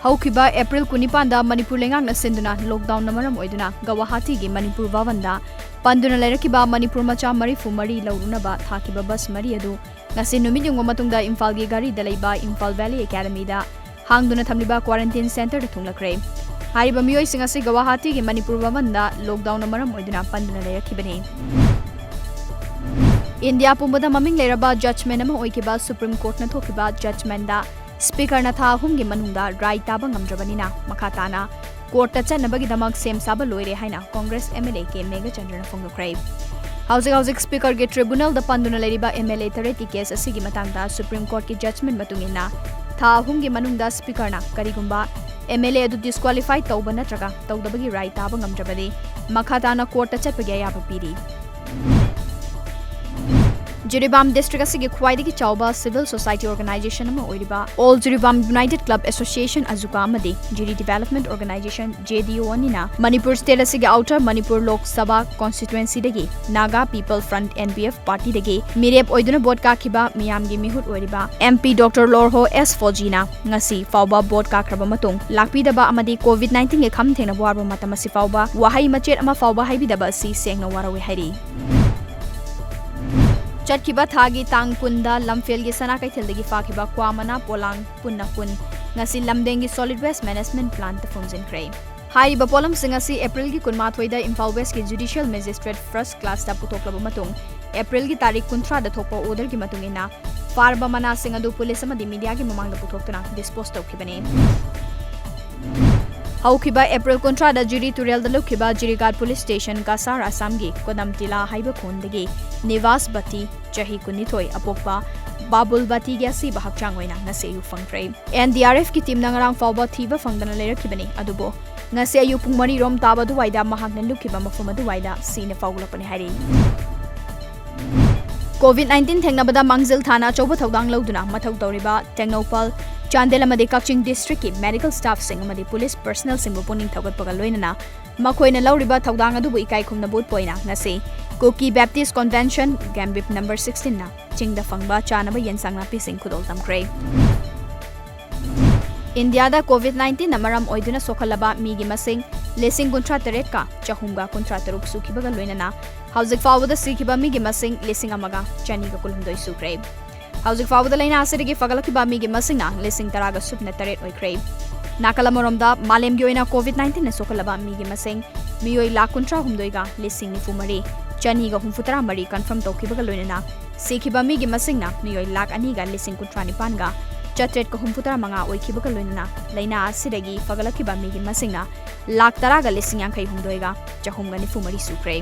हौखिबा April 19 Manipur लेंगांगना सिंदुना lockdown नमरम ओइदुना Guwahati गी मणिपुर भवनदा पंदुना लेरकिबा मणिपुर मचा मरीफु मरी लौरुनबा थाकिबा बस मरी अदु ngasi numit yung matungda Imphal gi gari dalaiba Imphal Valley Academy da hangduna thamliba quarantine center da thunglakre hariba miyoi sing asi Guwahati gi Manipur bhavanda lockdown maram oiduna panduna lerakibani India pumbada maming leraba judgment ama oikiba Supreme Court na thokiba judgment da speaker na tha hum gi manungda right taba ngamdrabanina makhatana court ta chanabagi damak sem saba loire haina Congress MLA ke MEGHACHANDRA na phonglakre Housing Speaker के tribunal the पंदुना लेरिबा MLA तरह case असिगी मतंगदा supreme court की judgement मतुंगिना था हुंगी मनुंगदा स्पीकरना करिगुंबा MLA अदु disqualify तौबा नत्रगा तौदबगी right ताबा ngamjabade मखाताना court चटपगे याबा पीरी Jiribam district asigi khwaidagi chawba civil society organization ama oiriba All Jiribam United Club Association AJUCA amadi JIRI Development Organization JDO anina Manipur state asigi outer Manipur Lok Sabha constituency dagi Naga People Front NPF party dagi mirep oiduna board ka khiba miyamgi mihut oiriba MP Dr. LORHO S4G na ngasi fawba board ka khraba matung lakpidaba amadi COVID-19 ge kham thengna warba matamasi fawba wahai machet ama fawba haibidaba si sengna warawi hairi Chatkiba thagi tang kunda lamfel gi sana kaithel gi fakiba kwamana polang punna kun ngasi lamdengi solid waste management plant ta function krai hai ba polam singasi April gi kunma thoida Imphal West gi judicial magistrate first class ta putoklaba matung April gi tarik 13 da thokpa order gi matung ina farba mana singadu police amadi media gi mamang da putoktuna dispose tokibane Haukiba April kontra da JIRI Turel da lukiba JIRI Guard Police Station Kasar Assam gi Kodam Tila haiba khondagi Nivas Bati Chahi Kunithoi Apokpa Babul Bati gi asi bahakchang oina ngase yu fangtrai NDRF ki team nangarang fawba thiba fangdana lerakibani adubo ngase ayu pung mari rom taba du waida mahakna lukiba mafuma du waida sine fawlapani hari COVID-19 thengnabada Mangzil Thana choba thodang lauduna mathau tawriba Tengnopal Chandela Madi Kaching District ki medical staff sing amadi police personnel sing puning thogat pagal loinana makoina lauriba thodang adu ikai khumna bot poina ngase KUKI Baptist Convention Gambip number 16 na chingda fangba chanaba yensang na pising khudol tamkre India da COVID-19 na maram oiduna sokhalaba migi masing lesing kuntra teret ka chahumga kuntra taruk sukhi bagal loinana hauzik fawda sikhiba migi masing lesing amaga chani ka kulumdoi sukre Hauzik fawda laina asirigi fagalaki ba migi masingna lesing taraga supna taret oikre nakala moromda malem gi oina COVID-19 na sokalaba migi masing miyoi lakuntra humdoiga lesing ni fumari chani ga humfutara mari confirm tokibaga loinana sikhiba migi masingna miyoi lak ani ga lesing kuntra ni panga chatret ko humfutara manga oikibaga loinana laina asirigi fagalaki ba migi masingna lak taraga lesing yankai humdoiga chahumga ni fumari sukre